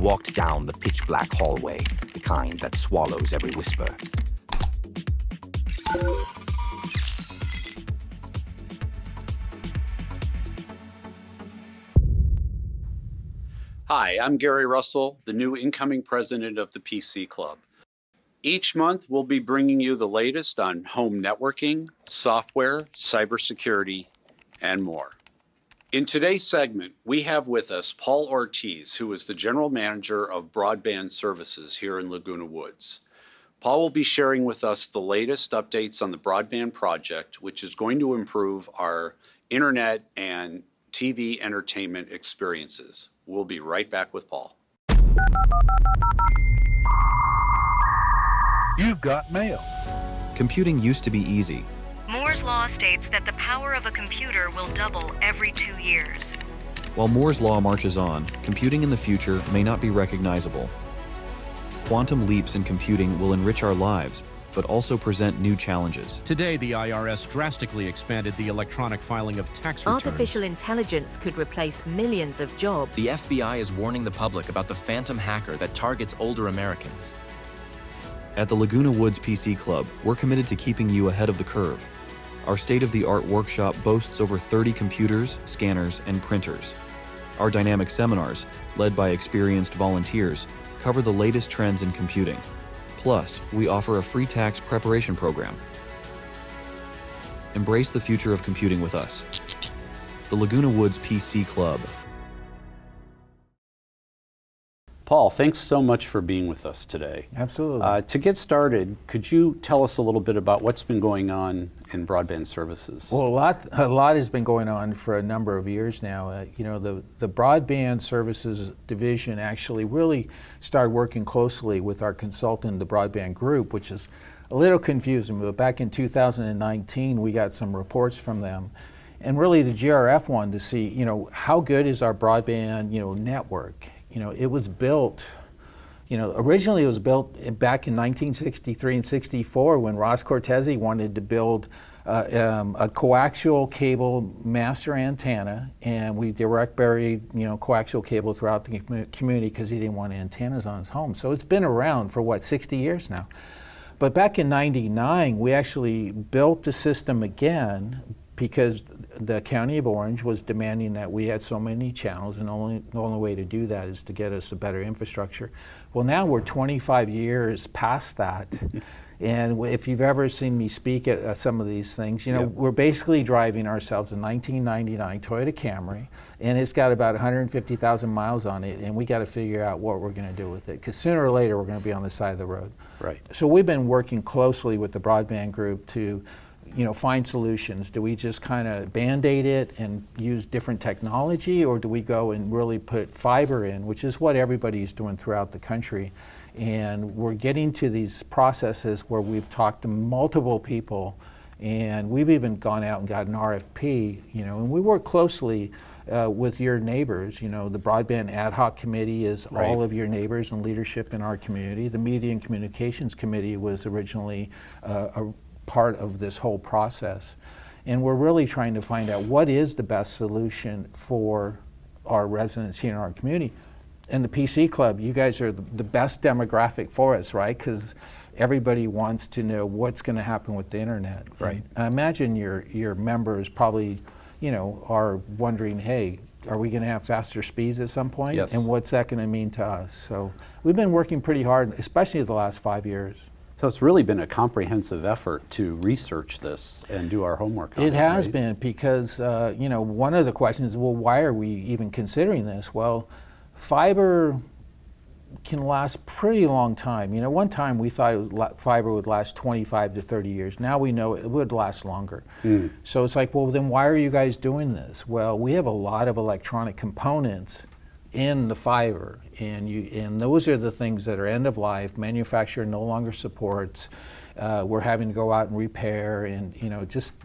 walked down the pitch-black hallway, the kind that swallows every whisper. Hi, I'm Gary Russell, the new incoming president of the PC Club. Each month, we'll be bringing you the latest on home networking, software, cybersecurity, and more. In today's segment, we have with us Paul Ortiz, who is the General Manager of Broadband Services here in Laguna Woods. Paul will be sharing with us the latest updates on the broadband project, which is going to improve our internet and TV entertainment experiences. We'll be right back with Paul. You've got mail. Computing used to be easy. Moore's Law states that the power of a computer will double every 2 years. While Moore's Law marches on, computing in the future may not be recognizable. Quantum leaps in computing will enrich our lives, but also present new challenges. Today, the IRS drastically expanded the electronic filing of tax returns. Artificial intelligence could replace millions of jobs. The FBI is warning the public about the phantom hacker that targets older Americans. At the Laguna Woods PC Club, we're committed to keeping you ahead of the curve. Our state-of-the-art workshop boasts over 30 computers, scanners, and printers. Our dynamic seminars, led by experienced volunteers, cover the latest trends in computing. Plus, we offer a free tax preparation program. Embrace the future of computing with us. The Laguna Woods PC Club. Paul, thanks so much for being with us today. Absolutely. To get started, could you tell us a little bit about what's been going on in broadband services? Well, a lot has been going on for a number of years now. The broadband services division actually really started working closely with our consultant, the Broadband Group, which is a little confusing. But back in 2019, we got some reports from them. And really the GRF wanted to see, how good is our broadband, network? It was built, originally it was built back in 1963 and 64 when Ross Cortese wanted to build a coaxial cable master antenna, and we direct buried, coaxial cable throughout the community because he didn't want antennas on his home. So it's been around for 60 years now. But back in '99, we actually built the system again because the County of Orange was demanding that we had so many channels, and the only way to do that is to get us a better infrastructure. Well, now we're 25 years past that. And if you've ever seen me speak at some of these things, we're basically driving ourselves a 1999 Toyota Camry, and it's got about 150,000 miles on it, and we got to figure out what we're going to do with it, because sooner or later we're going to be on the side of the road. Right. So we've been working closely with the Broadband Group to find solutions. Do we just kind of band-aid it and use different technology, or do we go and really put fiber in, which is what everybody's doing throughout the country? And we're getting to these processes where we've talked to multiple people, and we've even gone out and got an RFP, and we work closely with your neighbors. The Broadband Ad Hoc Committee is Right. all of your neighbors and leadership in our community. The Media and Communications Committee was originally a part of this whole process. And we're really trying to find out what is the best solution for our residents here in our community. And the PC Club, you guys are the best demographic for us, right? Because everybody wants to know what's going to happen with the internet. Right. I imagine your members probably, are wondering, hey, are we going to have faster speeds at some point? Yes. And what's that going to mean to us? So we've been working pretty hard, especially the last 5 years. So it's really been a comprehensive effort to research this and do our homework on it. It has right? been because, one of the questions is, well, why are we even considering this? Well, fiber can last pretty long time. One time we thought fiber would last 25 to 30 years. Now we know it would last longer. So it's like, well, then why are you guys doing this? Well, we have a lot of electronic components in the fiber, and those are the things that are end of life. Manufacturer no longer supports. We're having to go out and repair, and just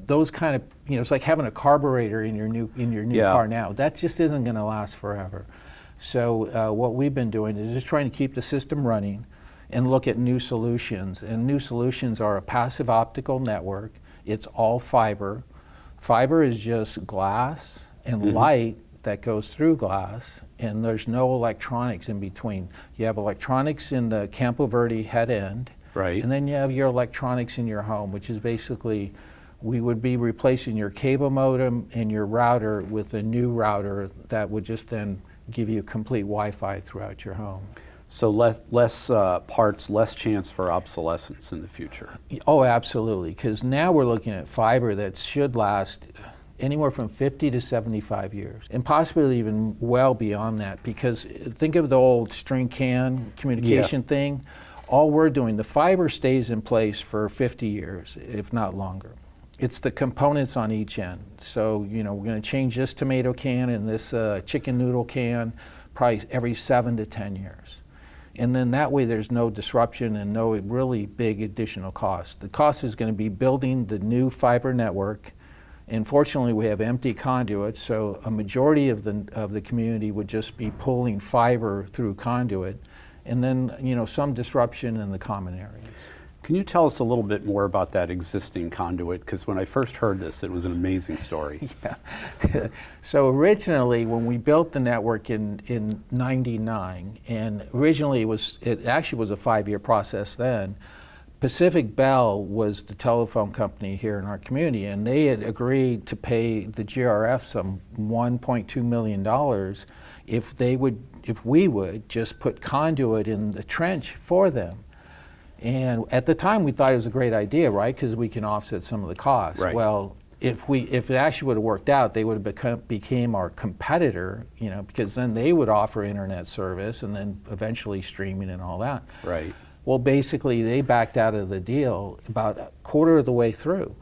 those kind of it's like having a carburetor in your new car now. That just isn't going to last forever. So what we've been doing is just trying to keep the system running and look at new solutions. And new solutions are a passive optical network. It's all fiber. Fiber is just glass and light that goes through glass, and there's no electronics in between. You have electronics in the Campo Verde head end, Right. and then you have your electronics in your home, which is basically, we would be replacing your cable modem and your router with a new router that would just then give you complete Wi-Fi throughout your home. So less parts, less chance for obsolescence in the future. Oh, absolutely, because now we're looking at fiber that should last anywhere from 50 to 75 years, and possibly even well beyond that, because think of the old string can communication thing. All we're doing, the fiber stays in place for 50 years, if not longer. It's the components on each end. So, you know, we're going to change this tomato can and this chicken noodle can probably every 7 to 10 years. And then that way there's no disruption and no really big additional cost. The cost is going to be building the new fiber network. And fortunately we have empty conduits, so a majority of the community would just be pulling fiber through conduit, and then, you know, some disruption in the common areas. Can you tell us a little bit more about that existing conduit? Because when I first heard this, it was an amazing story. Yeah. So originally, when we built the network in '99, and originally it actually was a 5-year process then, Pacific Bell was the telephone company here in our community, and they had agreed to pay the GRF some $1.2 million if we would just put conduit in the trench for them. And at the time, we thought it was a great idea, right? Because we can offset some of the costs. Right. Well, if it actually would have worked out, they would have became our competitor, you know, because then they would offer internet service and then eventually streaming and all that. Right. Well, basically, they backed out of the deal about a quarter of the way through.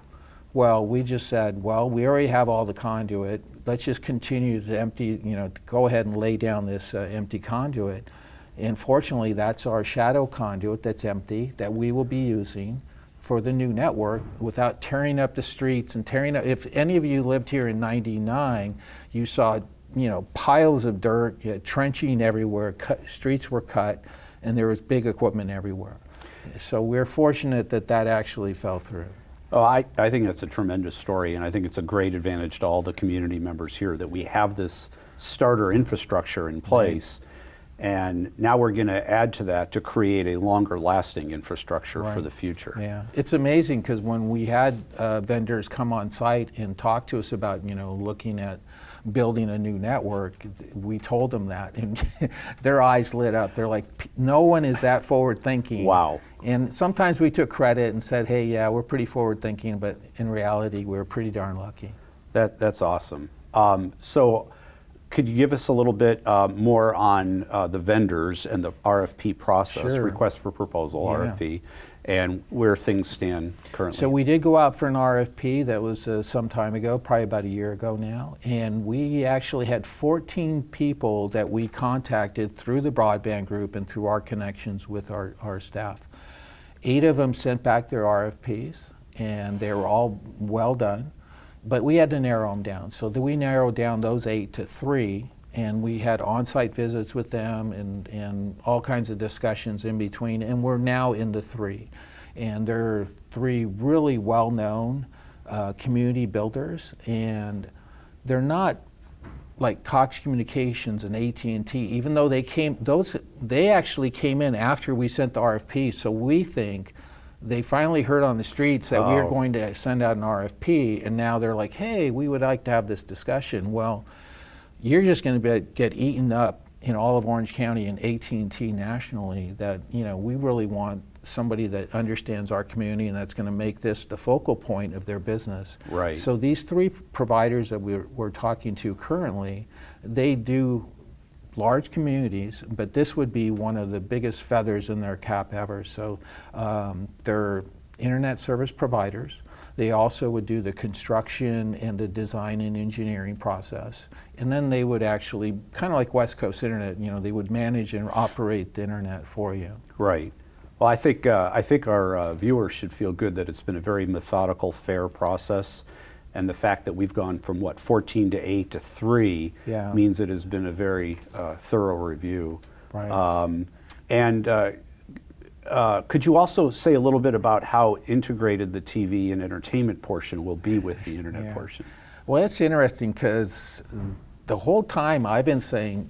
Well, we just said, well, we already have all the conduit. Let's just continue to empty, you know, go ahead and lay down this empty conduit. And fortunately, that's our shadow conduit that's empty that we will be using for the new network without tearing up the streets and tearing up. If any of you lived here in '99, you saw, you know, piles of dirt, you had trenching everywhere, streets were cut, and there was big equipment everywhere. So we're fortunate that that actually fell through. Oh, I think that's a tremendous story, and I think it's a great advantage to all the community members here that we have this starter infrastructure in place. Right. And now we're going to add to that to create a longer lasting infrastructure for the future. Yeah, it's amazing because when we had vendors come on site and talk to us about, you know, looking at building a new network, we told them that, and their eyes lit up. They're like, no one is that forward thinking. Wow. And sometimes we took credit and said, hey, yeah, we're pretty forward thinking, but in reality, we're pretty darn lucky. That's awesome. So could you give us a little bit more on the vendors and the RFP process, Sure. request for proposal, RFP, and where things stand currently? So we did go out for an RFP that was some time ago, probably about a year ago now, and we actually had 14 people that we contacted through the broadband group and through our connections with our staff. 8 of them sent back their RFPs, and they were all well done. But we had to narrow them down. So we narrowed down those 8 to 3, and we had on-site visits with them and all kinds of discussions in between, and we're now into 3. And they're 3 really well-known community builders, and they're not like Cox Communications and AT&T, even though they actually came in after we sent the RFP, so we think they finally heard on the streets that we were going to send out an RFP, and now they're like, hey, we would like to have this discussion. Well, you're just going to get eaten up in all of Orange County and AT&T nationally that, you know, we really want somebody that understands our community and that's going to make this the focal point of their business. Right. So these 3 providers that we're talking to currently, they do large communities, but this would be one of the biggest feathers in their cap ever. So they're internet service providers. They also would do the construction and the design and engineering process. And then they would actually, kind of like West Coast Internet, you know, they would manage and operate the internet for you. Right. Well, I think our viewers should feel good that it's been a very methodical, fair process. And the fact that we've gone from, 14 to 8 to 3 means it has been a very thorough review. Right. Could you also say a little bit about how integrated the TV and entertainment portion will be with the internet portion? Well, it's interesting because the whole time I've been saying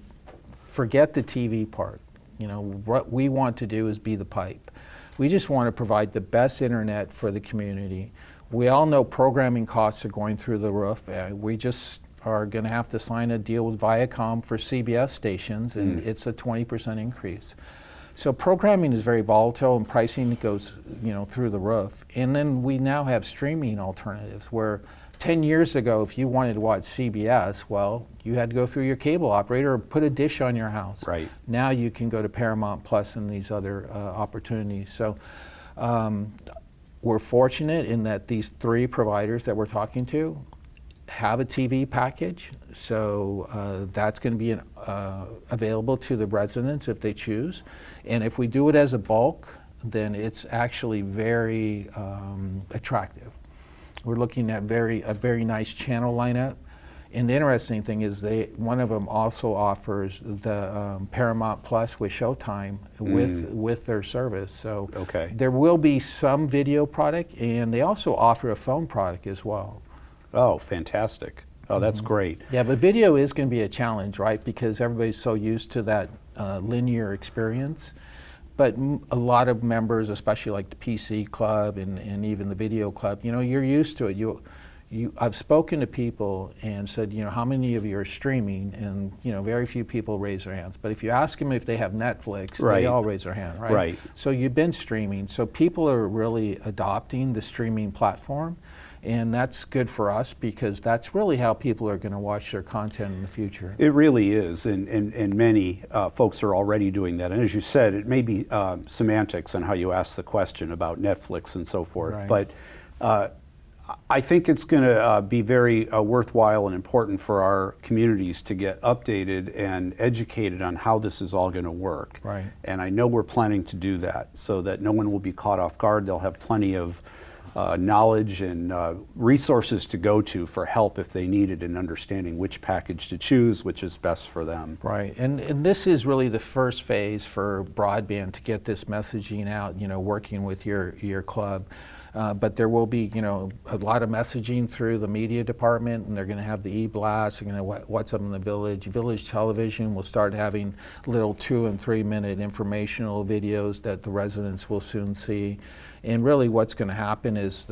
forget the TV part. You know, what we want to do is be the pipe. We just want to provide the best internet for the community. We all know programming costs are going through the roof. We just are going to have to sign a deal with Viacom for CBS stations, and it's a 20% increase. So programming is very volatile, and pricing goes, you know, through the roof. And then we now have streaming alternatives where 10 years ago, if you wanted to watch CBS, well, you had to go through your cable operator or put a dish on your house. Right. Now you can go to Paramount Plus and these other opportunities. So we're fortunate in that these 3 providers that we're talking to have a TV package. So that's going to be available to the residents if they choose. And if we do it as a bulk, then it's actually very attractive. We're looking at a very nice channel lineup. And the interesting thing is one of them also offers the Paramount Plus with Showtime with their service. So there will be some video product, and they also offer a phone product as well. Oh, fantastic. Oh, that's great. Yeah, but video is going to be a challenge, right? Because everybody's so used to that linear experience. But a lot of members, especially like the PC Club and even the Video Club, you know, you're used to it. I've spoken to people and said, you know, how many of you are streaming? And, you know, very few people raise their hands. But if you ask them if they have Netflix, they all raise their hand, right? Right. So you've been streaming. So people are really adopting the streaming platform. And that's good for us because that's really how people are going to watch their content in the future. It really is, and many folks are already doing that. And as you said, it may be semantics on how you ask the question about Netflix and so forth. Right. But I think it's going to be very worthwhile and important for our communities to get updated and educated on how this is all going to work. Right. And I know we're planning to do that so that no one will be caught off guard. They'll have plenty of knowledge and resources to go to for help if they need it in understanding which package to choose, which is best for them. Right, and this is really the first phase for broadband to get this messaging out, you know, working with your club. But there will be, you know, a lot of messaging through the media department, and they're going to have the e-blast, you know, what's up in the village. Village television will start having little 2 and 3 minute informational videos that the residents will soon see. And really what's going to happen is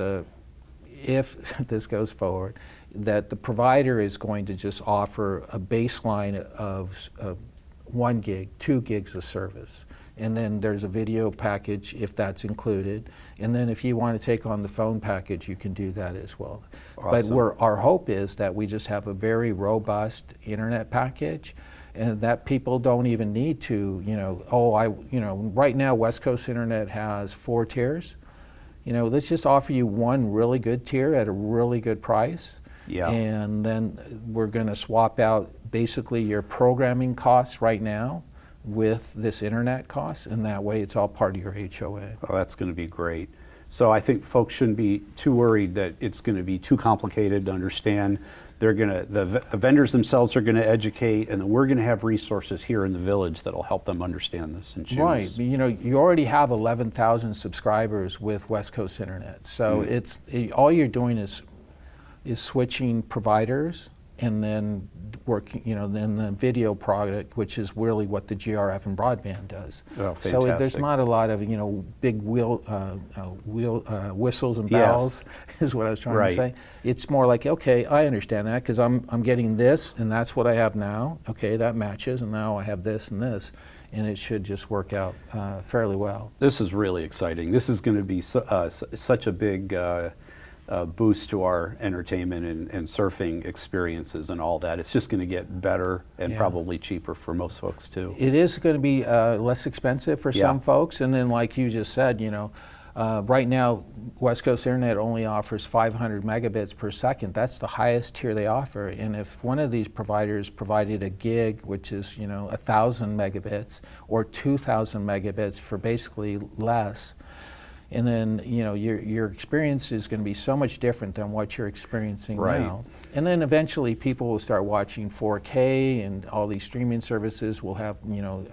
if this goes forward, that the provider is going to just offer a baseline of 1 gig, 2 gigs of service. And then there's a video package if that's included. And then if you want to take on the phone package, you can do that as well. Awesome. But our hope is that we just have a very robust internet package, and that people don't even need to, you know, right now West Coast Internet has 4 tiers. You know, let's just offer you 1 really good tier at a really good price. Yeah. And then we're going to swap out basically your programming costs right now with this internet cost, and that way it's all part of your HOA. Oh, that's going to be great. So I think folks shouldn't be too worried that it's going to be too complicated to understand. They're going to, the vendors themselves are going to educate, and then we're going to have resources here in the village that'll help them understand this and choose. Right. You know, you already have 11,000 subscribers with West Coast Internet. So all you're doing is switching providers, and then working, you know, then the video product, which is really what the GRF and broadband does. Oh, fantastic. So there's not a lot of, you know, big whistles and bells, is what I was trying to say. It's more like, okay, I understand that because I'm getting this, and that's what I have now. Okay, that matches, and now I have this and this, and it should just work out fairly well. This is really exciting. This is going to be such a big boost to our entertainment and surfing experiences and all that. It's just going to get better and probably cheaper for most folks too. It is going to be less expensive for some folks, and then like you just said, you know, right now West Coast Internet only offers 500 megabits per second. That's the highest tier they offer, and if one of these providers provided a gig, which is, you know, 1,000 megabits or 2,000 megabits for basically less, and then, you know, your experience is going to be so much different than what you're experiencing now. And then eventually people will start watching 4K, and all these streaming services will have,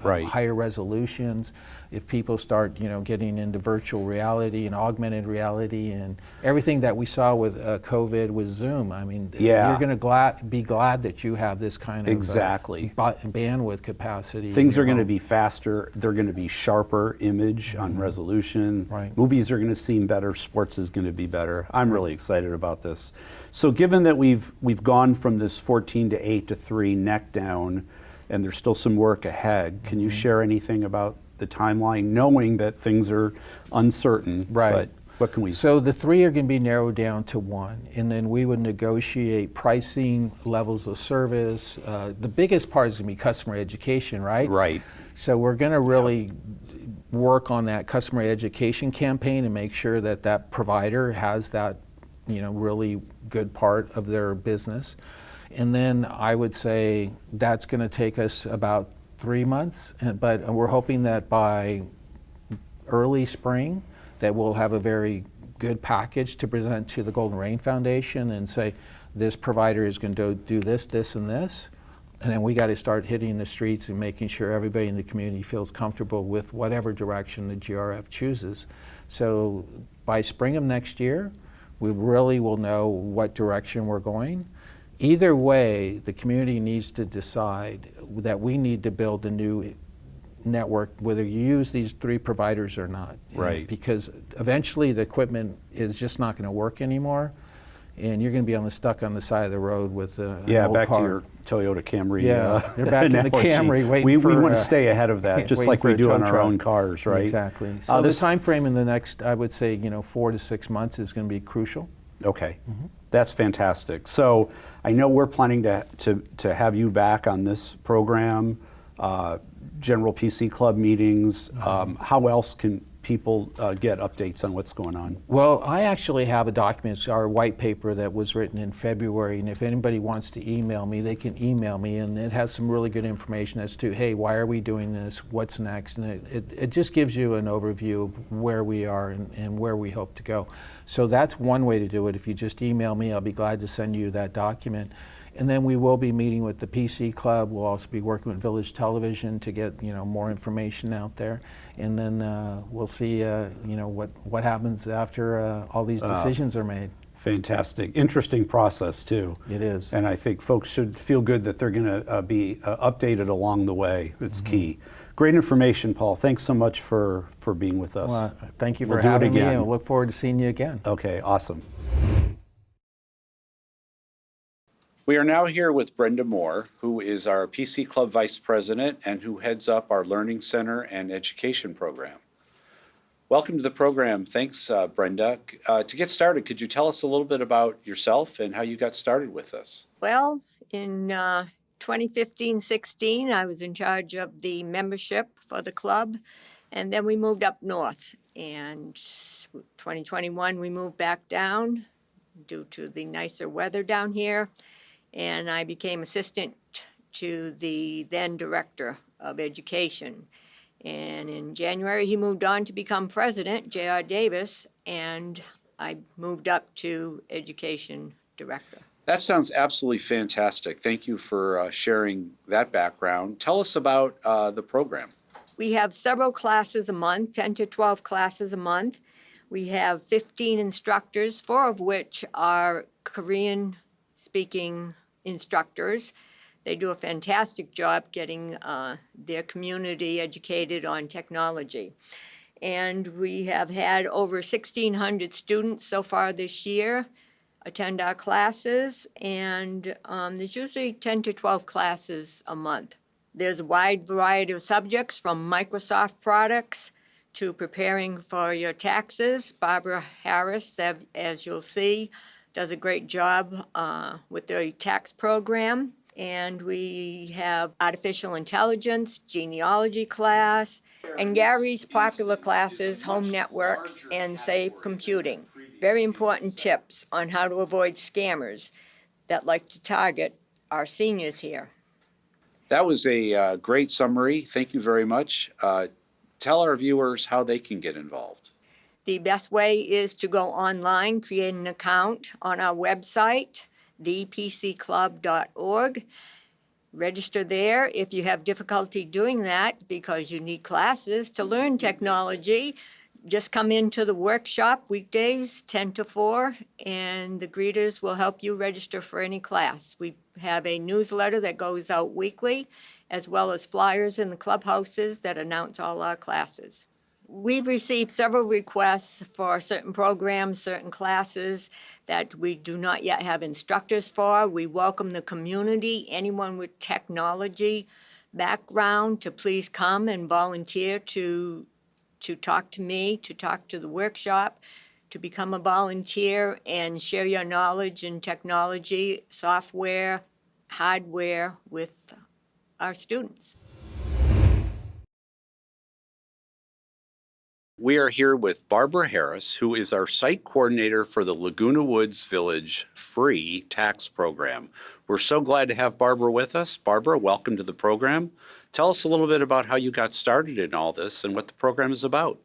Right. higher resolutions. If people start, getting into virtual reality and augmented reality and everything that we saw with COVID with Zoom, I mean, Yeah. you're going to be glad that you have this kind of Exactly. Bandwidth capacity. Things in are your going to home. be faster. They're going to be sharper image on resolution. Right. Movies are going to seem better. Sports is going to be better. I'm really excited about this. So given that we've gone from this 14 to 8 to 3 neck down, and there's still some work ahead, can you share anything about the timeline, knowing that things are uncertain? Right. But what can we? So the 3 are going to be narrowed down to 1, and then we would negotiate pricing, levels of service. The biggest part is going to be customer education, right? Right. So we're going to really work on that customer education campaign and make sure that that provider has that, really good part of their business. And then I would say that's going to take us about 3 months, but we're hoping that by early spring that we'll have a very good package to present to the Golden Rain Foundation and say, this provider is going to do this, this, and this. And then we got to start hitting the streets and making sure everybody in the community feels comfortable with whatever direction the GRF chooses. So by spring of next year, we really will know what direction we're going. Either way, the community needs to decide that we need to build a new network, whether you use these 3 providers or not. Right. Because eventually the equipment is just not going to work anymore, and you're going to be stuck on the side of the road with an old Back car. to your Toyota Camry. Yeah, you're back in the analogy. Camry waiting we for, want to stay ahead of that, just waiting like for we a do tow on our truck. own cars, right? Exactly. So the this- time frame in the next, I would say, 4 to 6 months is going to be crucial. Okay, that's fantastic. So I know we're planning to have you back on this program, general PC Club meetings. How else can people get updates on what's going on? Well, I actually have a document, it's our white paper that was written in February, and if anybody wants to email me, they can email me, and it has some really good information as to, hey, why are we doing this, what's next, and it just gives you an overview of where we are and where we hope to go. So that's one way to do it. If you just email me, I'll be glad to send you that document. And then we will be meeting with the PC Club. We'll also be working with Village Television to get more information out there. And then we'll see what happens after all these decisions are made. Fantastic. Interesting process, too. It is. And I think folks should feel good that they're going to be updated along the way. It's key. Great information, Paul. Thanks so much for being with us. Well, thank you for We'll do it having me, again. and I look forward to seeing you again. Okay, awesome. We are now here with Brenda Moore, who is our PC Club Vice President and who heads up our Learning Center and Education Program. Welcome to the program. Thanks, Brenda. To get started, could you tell us a little bit about yourself and how you got started with us? Well, in 2015-16, I was in charge of the membership for the club, and then we moved up north. And 2021, we moved back down due to the nicer weather down here, and I became assistant to the then director of education. And in January, he moved on to become president, J.R. Davis, and I moved up to education director. That sounds absolutely fantastic. Thank you for sharing that background. Tell us about the program. We have several classes a month, 10 to 12 classes a month. We have 15 instructors, 4 of which are Korean-speaking instructors. They do a fantastic job getting their community educated on technology. And we have had over 1,600 students so far this year attend our classes, and there's usually 10 to 12 classes a month. There's a wide variety of subjects from Microsoft products to preparing for your taxes. Barbara Harris, as you'll see, does a great job with the tax program. And we have artificial intelligence, genealogy class, and Gary's popular classes, home networks, and safe computing. Very important tips on how to avoid scammers that like to target our seniors here. That was a great summary. Thank you very much. Tell our viewers how they can get involved. The best way is to go online, create an account on our website. thepcclub.org. Register there. If you have difficulty doing that because you need classes to learn technology, just come into the workshop weekdays 10 to 4, and the greeters will help you register for any class. We have a newsletter that goes out weekly, as well as flyers in the clubhouses that announce all our classes. We've received several requests for certain programs, certain classes that we do not yet have instructors for. We welcome the community, anyone with technology background, to please come and volunteer to talk to me, to talk to the workshop, to become a volunteer and share your knowledge in technology, software, hardware with our students. We are here with Barbara Harris, who is our site coordinator for the Laguna Woods Village free tax program. We're so glad to have Barbara with us. Barbara, welcome to the program. Tell us a little bit about how you got started in all this and what the program is about.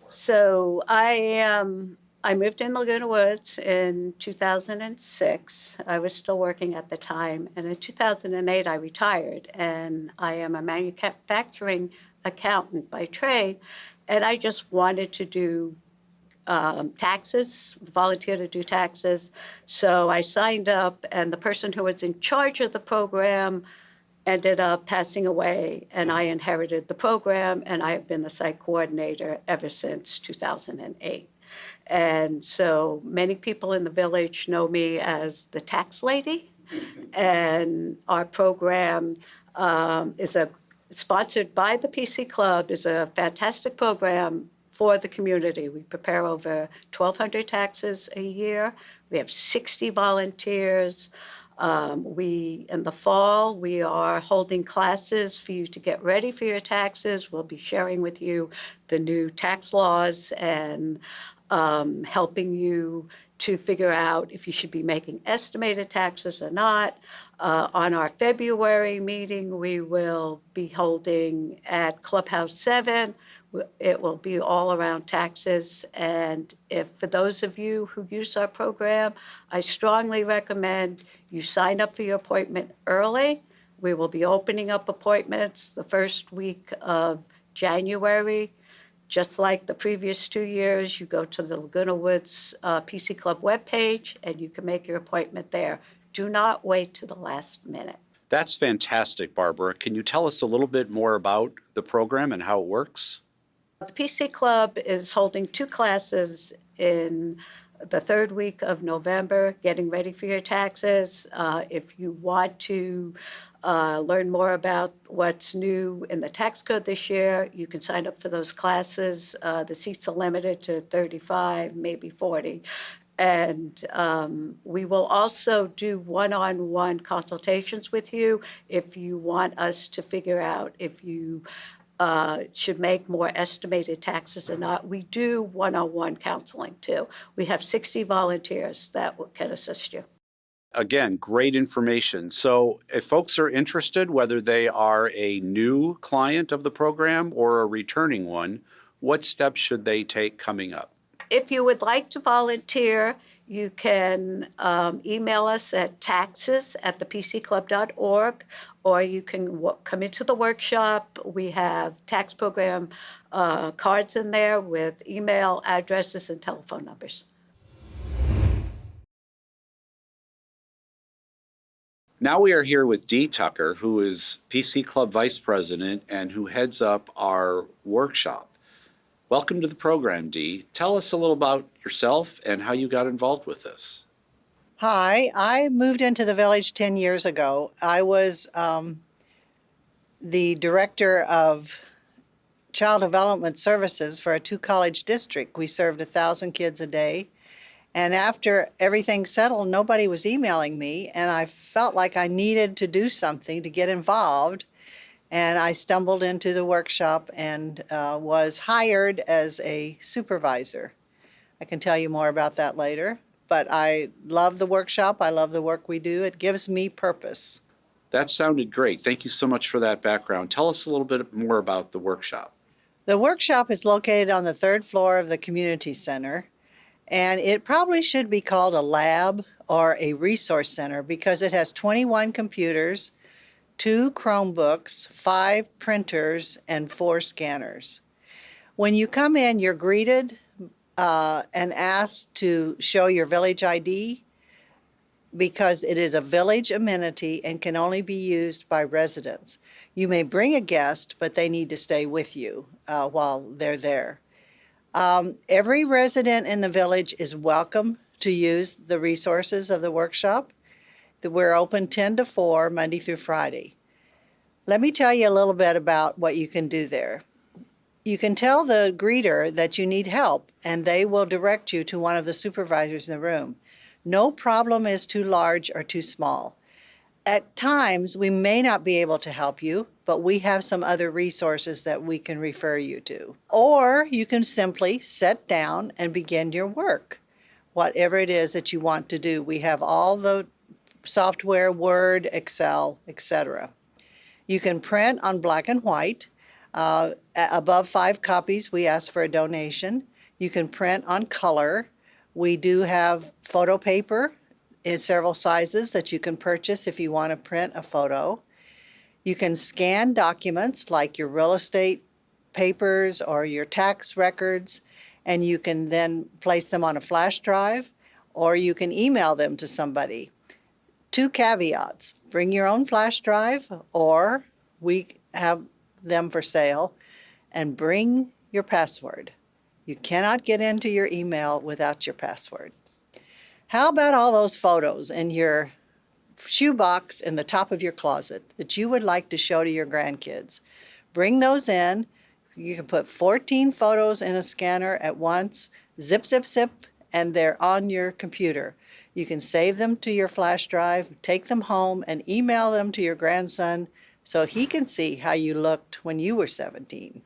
So I moved in Laguna Woods in 2006. I was still working at the time. And in 2008, I retired. And I am a manufacturing accountant by trade. And I just wanted to do taxes, volunteer to do taxes. So I signed up, and the person who was in charge of the program ended up passing away, and I inherited the program, and I have been the site coordinator ever since 2008. And so many people in the village know me as the tax lady, and our program is sponsored by the PC Club, is a fantastic program for the community. We prepare over 1,200 taxes a year. We have 60 volunteers. In the fall, we are holding classes for you to get ready for your taxes. We'll be sharing with you the new tax laws and helping you to figure out if you should be making estimated taxes or not. On our February meeting, we will be holding at Clubhouse 7. It will be all around taxes. And for those of you who use our program, I strongly recommend you sign up for your appointment early. We will be opening up appointments the first week of January. Just like the previous 2 years, you go to the Laguna Woods PC Club webpage and you can make your appointment there. Do not wait to the last minute. That's fantastic, Barbara. Can you tell us a little bit more about the program and how it works? The PC Club is holding 2 classes in the 3rd week of November, getting ready for your taxes. If you want to learn more about what's new in the tax code this year, you can sign up for those classes. The seats are limited to 35, maybe 40. And we will also do one-on-one consultations with you if you want us to figure out if you should make more estimated taxes or not. We do one-on-one counseling too. We have 60 volunteers that can assist you. Again, great information. So if folks are interested, whether they are a new client of the program or a returning one, what steps should they take coming up? If you would like to volunteer, you can email us at taxes@thepcclub.org, or you can come into the workshop. We have tax program cards in there with email addresses and telephone numbers. Now we are here with Dee Tucker, who is PC Club Vice President and who heads up our workshop. Welcome to the program, Dee. Tell us a little about yourself and how you got involved with this. Hi, I moved into the village 10 years ago. I was the director of child development services for a 2-college district. We served 1,000 kids a day. And after everything settled, nobody was emailing me, and I felt like I needed to do something to get involved. And I stumbled into the workshop and was hired as a supervisor. I can tell you more about that later. But I love the workshop. I love the work we do. It gives me purpose. That sounded great. Thank you so much for that background. Tell us a little bit more about the workshop. The workshop is located on the 3rd floor of the community center. And it probably should be called a lab or a resource center because it has 21 computers, 2 Chromebooks, 5 printers, and 4 scanners. When you come in, you're greeted and asked to show your village ID because it is a village amenity and can only be used by residents. You may bring a guest, but they need to stay with you while they're there. Every resident in the village is welcome to use the resources of the workshop. We're open 10 to 4, Monday through Friday. Let me tell you a little bit about what you can do there. You can tell the greeter that you need help, and they will direct you to one of the supervisors in the room. No problem is too large or too small. At times, we may not be able to help you, but we have some other resources that we can refer you to. Or you can simply sit down and begin your work, whatever it is that you want to do. We have all the software, Word, Excel, etc. You can print on black and white. Above 5 copies, we ask for a donation. You can print on color. We do have photo paper in several sizes that you can purchase if you want to print a photo. You can scan documents like your real estate papers or your tax records, and you can then place them on a flash drive, or you can email them to somebody. 2 caveats: bring your own flash drive, or we have them for sale, and bring your password. You cannot get into your email without your password. How about all those photos in your shoebox in the top of your closet that you would like to show to your grandkids? Bring those in. You can put 14 photos in a scanner at once, zip, zip, zip, and they're on your computer. You can save them to your flash drive, take them home, and email them to your grandson so he can see how you looked when you were 17.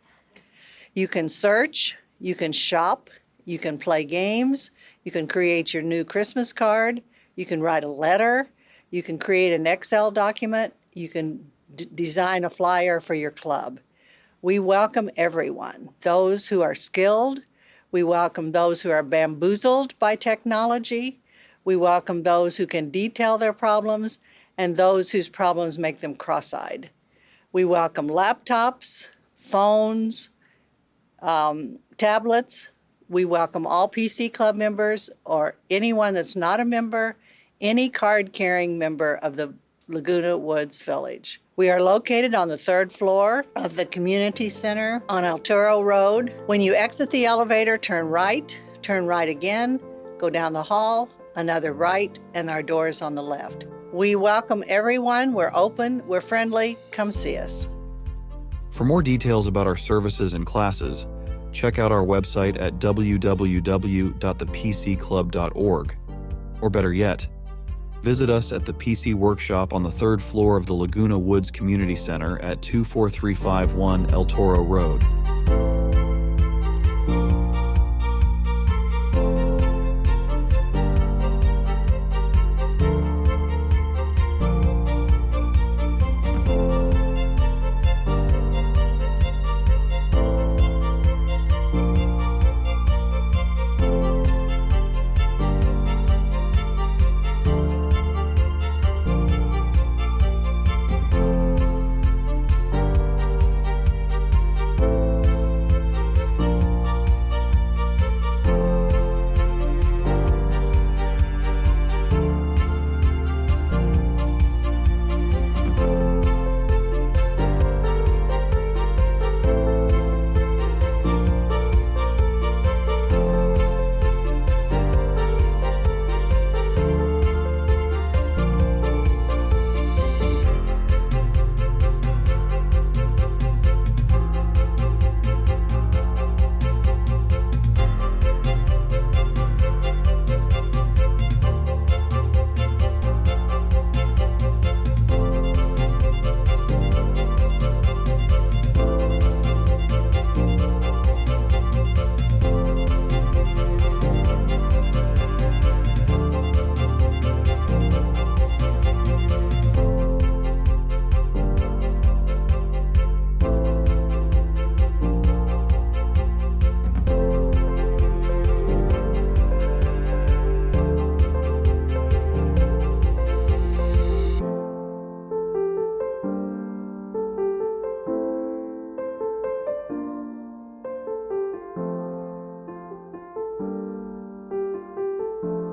You can search, you can shop, you can play games, you can create your new Christmas card, you can write a letter, you can create an Excel document, you can design a flyer for your club. We welcome everyone, those who are skilled, we welcome those who are bamboozled by technology, we welcome those who can detail their problems, and those whose problems make them cross-eyed. We welcome laptops, phones, tablets. We welcome all PC Club members or anyone that's not a member, any card-carrying member of the Laguna Woods Village. We are located on the 3rd floor of the community center on Arturo Road. When you exit the elevator, turn right again, go down the hall, another right, and our door is on the left. We welcome everyone. We're open, we're friendly. Come see us. For more details about our services and classes, check out our website at www.thepcclub.org. Or better yet, visit us at the PC Workshop on the 3rd floor of the Laguna Woods Community Center at 24351 El Toro Road.